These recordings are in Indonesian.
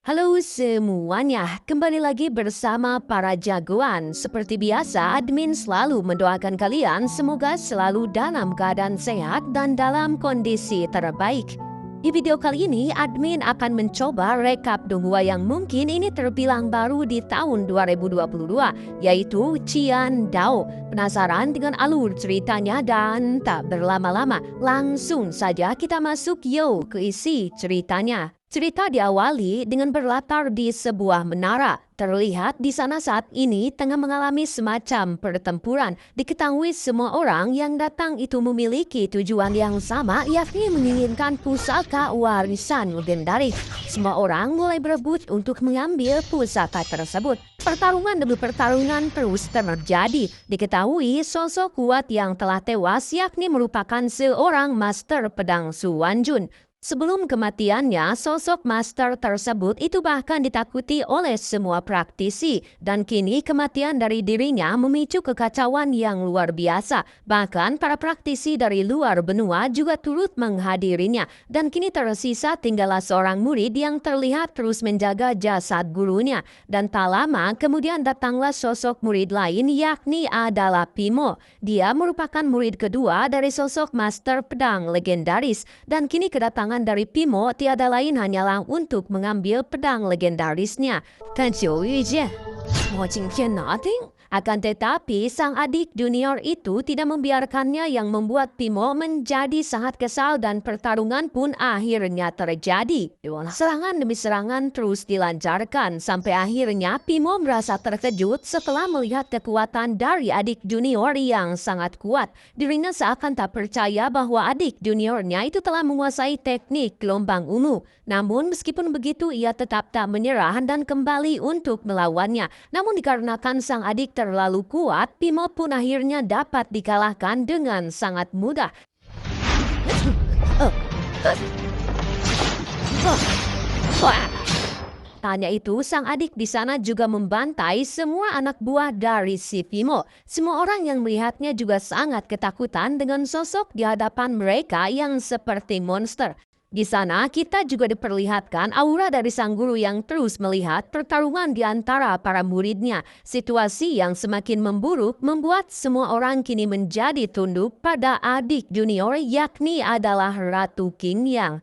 Halo semuanya, kembali lagi bersama para jagoan. Seperti biasa, admin selalu mendoakan kalian semoga selalu dalam keadaan sehat dan dalam kondisi terbaik. Di video kali ini, admin akan mencoba rekap dua yang mungkin ini terbilang baru di tahun 2022, yaitu Qian Dao. Penasaran dengan alur ceritanya dan tak berlama-lama, langsung saja kita masuk ke isi ceritanya. Cerita diawali dengan berlatar di sebuah menara. Terlihat di sana saat ini tengah mengalami semacam pertempuran. Diketahui semua orang yang datang itu memiliki tujuan yang sama, yakni menginginkan pusaka warisan legendaris. Semua orang mulai berebut untuk mengambil pusaka tersebut. Pertarungan demi pertarungan terus terjadi. Diketahui sosok kuat yang telah tewas yakni merupakan seorang master pedang Suwanjun. Sebelum kematiannya, sosok master tersebut itu bahkan ditakuti oleh semua praktisi dan kini kematian dari dirinya memicu kekacauan yang luar biasa. Bahkan para praktisi dari luar benua juga turut menghadirinya dan kini tersisa tinggallah seorang murid yang terlihat terus menjaga jasad gurunya. Dan tak lama kemudian datanglah sosok murid lain yakni adalah Pimo. Dia merupakan murid kedua dari sosok master pedang legendaris dan kini kedatangan dari Pimo tiada lain hanyalah untuk mengambil pedang legendarisnya. Akan tetapi, sang adik junior itu tidak membiarkannya yang membuat Pimo menjadi sangat kesal dan pertarungan pun akhirnya terjadi. Serangan demi serangan terus dilancarkan sampai akhirnya Pimo merasa terkejut setelah melihat kekuatan dari adik junior yang sangat kuat. Dirinya seakan tak percaya bahwa adik juniornya itu telah menguasai teknik gelombang ungu. Namun meskipun begitu ia tetap tak menyerah dan kembali untuk melawannya. Namun dikarenakan sang adik terlalu kuat, Pimo pun akhirnya dapat dikalahkan dengan sangat mudah. Tanya itu, sang adik di sana juga membantai semua anak buah dari si Pimo. Semua orang yang melihatnya juga sangat ketakutan dengan sosok di hadapan mereka yang seperti monster. Di sana kita juga diperlihatkan aura dari sang guru yang terus melihat pertarungan di antara para muridnya. Situasi yang semakin memburuk membuat semua orang kini menjadi tunduk pada adik junior yakni adalah Ratu Qingyang.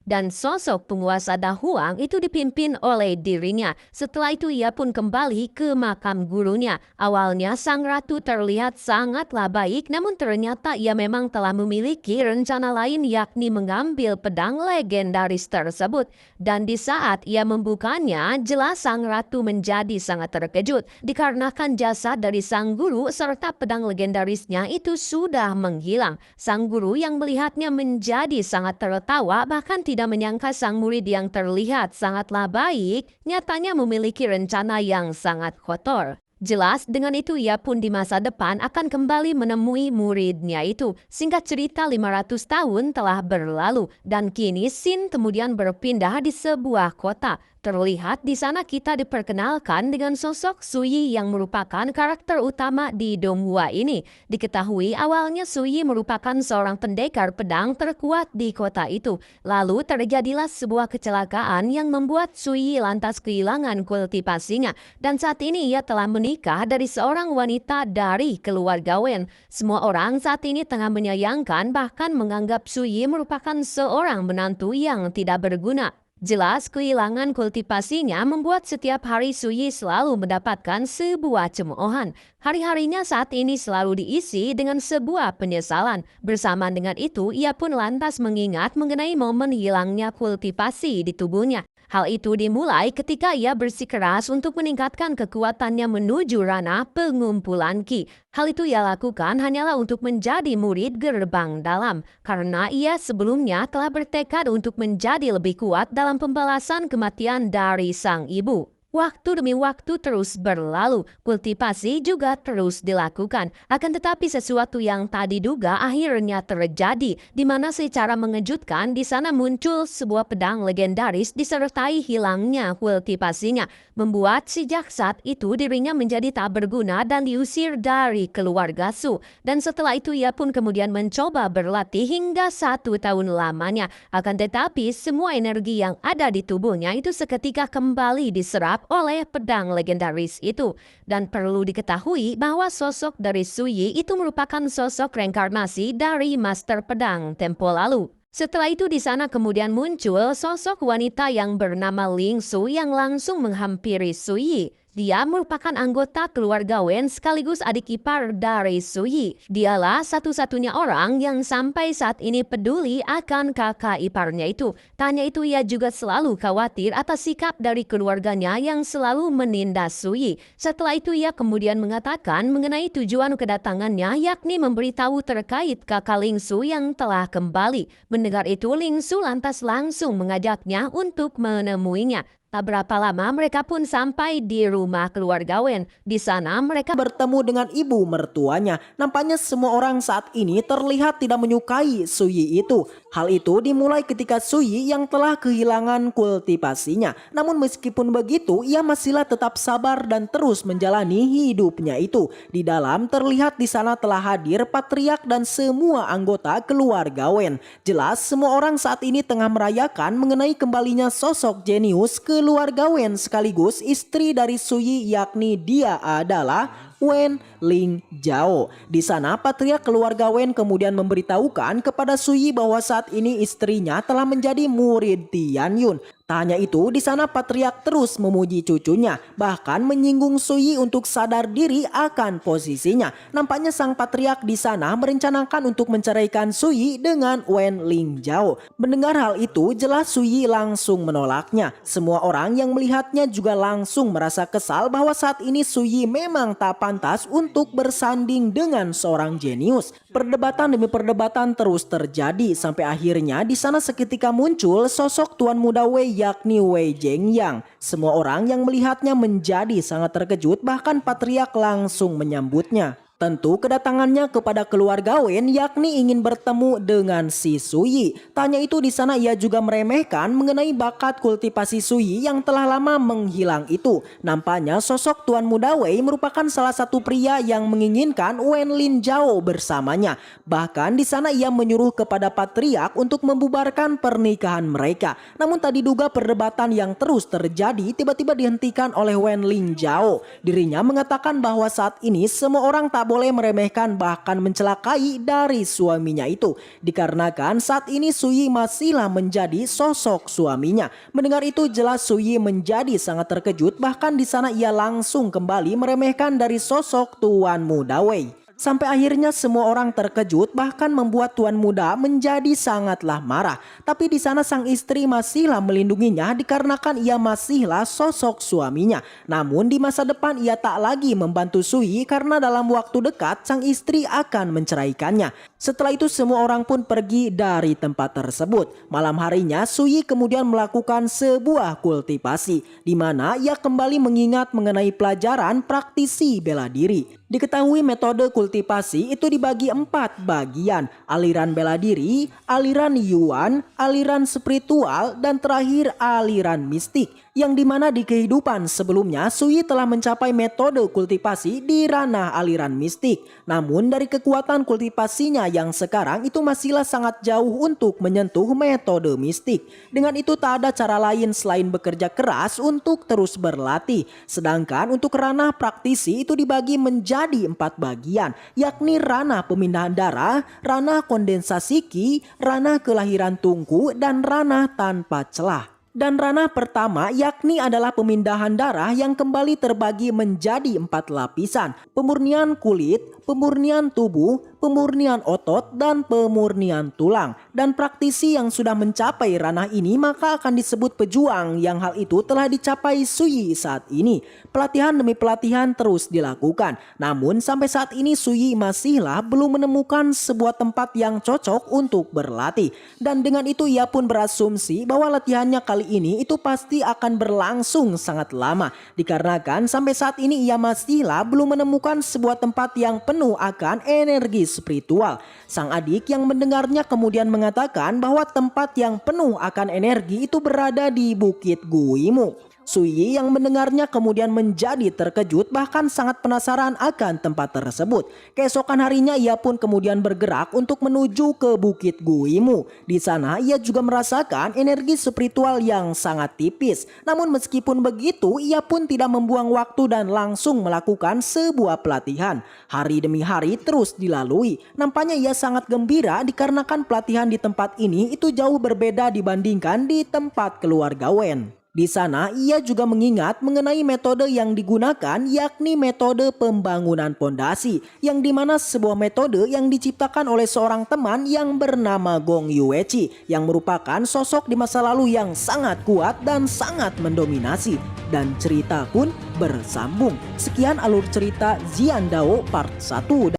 Dan sosok penguasa Dahuang itu dipimpin oleh dirinya. Setelah itu ia pun kembali ke makam gurunya. Awalnya sang ratu terlihat sangatlah baik, namun ternyata ia memang telah memiliki rencana lain yakni mengambil pedang legendaris tersebut. Dan di saat ia membukanya, jelas sang ratu menjadi sangat terkejut dikarenakan jasad dari sang guru serta pedang legendarisnya itu sudah menghilang. Sang guru yang melihatnya menjadi sangat tertawa bahkan tidak menyangka sang murid yang terlihat sangatlah baik, nyatanya memiliki rencana yang sangat kotor. Jelas dengan itu ia pun di masa depan akan kembali menemui muridnya itu. Singkat cerita 500 tahun telah berlalu dan kini Xin kemudian berpindah di sebuah kota. Terlihat di sana kita diperkenalkan dengan sosok Suyi yang merupakan karakter utama di Donghua ini. Diketahui awalnya Suyi merupakan seorang pendekar pedang terkuat di kota itu. Lalu terjadilah sebuah kecelakaan yang membuat Suyi lantas kehilangan kultivasinya. Dan saat ini ia telah menikah dari seorang wanita dari keluarga Wen. Semua orang saat ini tengah menyayangkan bahkan menganggap Suyi merupakan seorang menantu yang tidak berguna. Jelas kehilangan kultivasinya membuat setiap hari Suyi selalu mendapatkan sebuah cemoohan. Hari-harinya saat ini selalu diisi dengan sebuah penyesalan. Bersamaan dengan itu, ia pun lantas mengingat mengenai momen hilangnya kultivasi di tubuhnya. Hal itu dimulai ketika ia bersikeras untuk meningkatkan kekuatannya menuju ranah pengumpulan Qi. Hal itu ia lakukan hanyalah untuk menjadi murid gerbang dalam, karena ia sebelumnya telah bertekad untuk menjadi lebih kuat dalam pembalasan kematian dari sang ibu. Waktu demi waktu terus berlalu, kultivasi juga terus dilakukan. Akan tetapi sesuatu yang tak diduga akhirnya terjadi, di mana secara mengejutkan di sana muncul sebuah pedang legendaris disertai hilangnya kultivasinya, membuat si jaksat itu dirinya menjadi tak berguna dan diusir dari keluarga Su. Dan setelah itu ia pun kemudian mencoba berlatih hingga 1 tahun lamanya. Akan tetapi semua energi yang ada di tubuhnya itu seketika kembali diserap oleh pedang legendaris itu. Dan perlu diketahui bahwa sosok dari Su Yi itu merupakan sosok reinkarnasi dari Master Pedang tempo lalu. Setelah itu di sana kemudian muncul sosok wanita yang bernama Ling Su yang langsung menghampiri Su Yi. Dia merupakan anggota keluarga Wen sekaligus adik ipar dari Su Yi. Dialah satu-satunya orang yang sampai saat ini peduli akan kakak iparnya itu. Tanya itu ia juga selalu khawatir atas sikap dari keluarganya yang selalu menindas Su Yi. Setelah itu ia kemudian mengatakan mengenai tujuan kedatangannya, yakni memberitahu terkait kakak Ling Su yang telah kembali. Mendengar itu Ling Su lantas langsung mengajaknya untuk menemuinya. Tak berapa lama mereka pun sampai di rumah keluarga Wen. Di sana mereka bertemu dengan ibu mertuanya. Nampaknya semua orang saat ini terlihat tidak menyukai Su Yi itu. Hal itu dimulai ketika Su Yi yang telah kehilangan kultivasinya. Namun meskipun begitu, ia masihlah tetap sabar dan terus menjalani hidupnya itu. Di dalam terlihat di sana telah hadir patriark dan semua anggota keluarga Wen. Jelas semua orang saat ini tengah merayakan mengenai kembalinya sosok jenius keluarga Wen sekaligus istri dari Su Yi, yakni dia adalah Wen Ling Zhao. Di sana patriark keluarga Wen kemudian memberitahukan kepada Su Yi bahwa saat ini istrinya telah menjadi murid Tian Yun. Tak hanya itu, di sana patriark terus memuji cucunya, bahkan menyinggung Su Yi untuk sadar diri akan posisinya. Nampaknya sang patriark di sana merencanakan untuk menceraikan Su Yi dengan Wen Ling Zhao. Mendengar hal itu, jelas Su Yi langsung menolaknya. Semua orang yang melihatnya juga langsung merasa kesal bahwa saat ini Su Yi memang tak pantas untuk bersanding dengan seorang jenius. Perdebatan demi perdebatan terus terjadi sampai akhirnya di sana seketika muncul sosok tuan muda Wei, yakni Wei Zhengyang. Semua orang yang melihatnya menjadi sangat terkejut, bahkan patriark langsung menyambutnya. Tentu kedatangannya kepada keluarga Wen yakni ingin bertemu dengan si Su Yi. Tanya itu di sana ia juga meremehkan mengenai bakat kultivasi Su Yi yang telah lama menghilang itu. Nampaknya sosok tuan muda Wei merupakan salah satu pria yang menginginkan Wen Lin Zhao bersamanya. Bahkan di sana ia menyuruh kepada patriark untuk membubarkan pernikahan mereka. Namun tak diduga perdebatan yang terus terjadi tiba-tiba dihentikan oleh Wen Lin Zhao. Dirinya mengatakan bahwa saat ini semua orang tak boleh meremehkan bahkan mencelakai dari suaminya itu. Dikarenakan saat ini Su Yi masihlah menjadi sosok suaminya. Mendengar itu jelas Su Yi menjadi sangat terkejut, bahkan di sana ia langsung kembali meremehkan dari sosok tuan muda Wei. Sampai akhirnya semua orang terkejut, bahkan membuat tuan muda menjadi sangatlah marah. Tapi di sana sang istri masihlah melindunginya dikarenakan ia masihlah sosok suaminya. Namun di masa depan ia tak lagi membantu Su Yi karena dalam waktu dekat sang istri akan menceraikannya. Setelah itu semua orang pun pergi dari tempat tersebut. Malam harinya Su Yi kemudian melakukan sebuah kultivasi di mana ia kembali mengingat mengenai pelajaran praktisi bela diri. Diketahui metode kultivasi itu dibagi 4 bagian: aliran bela diri, aliran Yuan, aliran spiritual, dan terakhir aliran mistik. Yang dimana di kehidupan sebelumnya Su Yi telah mencapai metode kultivasi di ranah aliran mistik. Namun dari kekuatan kultivasinya yang sekarang itu masihlah sangat jauh untuk menyentuh metode mistik. Dengan itu tak ada cara lain selain bekerja keras untuk terus berlatih. Sedangkan untuk ranah praktisi itu dibagi menjadi 4 bagian, yakni ranah pemindahan darah, ranah kondensasi Qi, ranah kelahiran tungku, dan ranah tanpa celah. Dan ranah pertama yakni adalah pemindahan darah yang kembali terbagi menjadi 4 lapisan: pemurnian kulit, pemurnian tubuh, pemurnian otot, dan pemurnian tulang. Dan praktisi yang sudah mencapai ranah ini maka akan disebut pejuang, yang hal itu telah dicapai Su Yi saat ini. Pelatihan demi pelatihan terus dilakukan. Namun sampai saat ini Su Yi masihlah belum menemukan sebuah tempat yang cocok untuk berlatih. Dan dengan itu ia pun berasumsi bahwa latihannya kali ini itu pasti akan berlangsung sangat lama. Dikarenakan sampai saat ini ia masihlah belum menemukan sebuah tempat yang penuh akan energi spiritual. Sang adik yang mendengarnya kemudian mengatakan bahwa tempat yang penuh akan energi itu berada di Bukit Guimu. Su Yi yang mendengarnya kemudian menjadi terkejut, bahkan sangat penasaran akan tempat tersebut. Keesokan harinya ia pun kemudian bergerak untuk menuju ke Bukit Guimu. Di sana ia juga merasakan energi spiritual yang sangat tipis. Namun meskipun begitu ia pun tidak membuang waktu dan langsung melakukan sebuah pelatihan. Hari demi hari terus dilalui. Nampaknya ia sangat gembira dikarenakan pelatihan di tempat ini itu jauh berbeda dibandingkan di tempat keluarga Wen. Di sana ia juga mengingat mengenai metode yang digunakan, yakni metode pembangunan pondasi, yang dimana sebuah metode yang diciptakan oleh seorang teman yang bernama Gong Yuechi, yang merupakan sosok di masa lalu yang sangat kuat dan sangat mendominasi. Dan cerita pun bersambung. Sekian alur cerita Xian Dao part 1.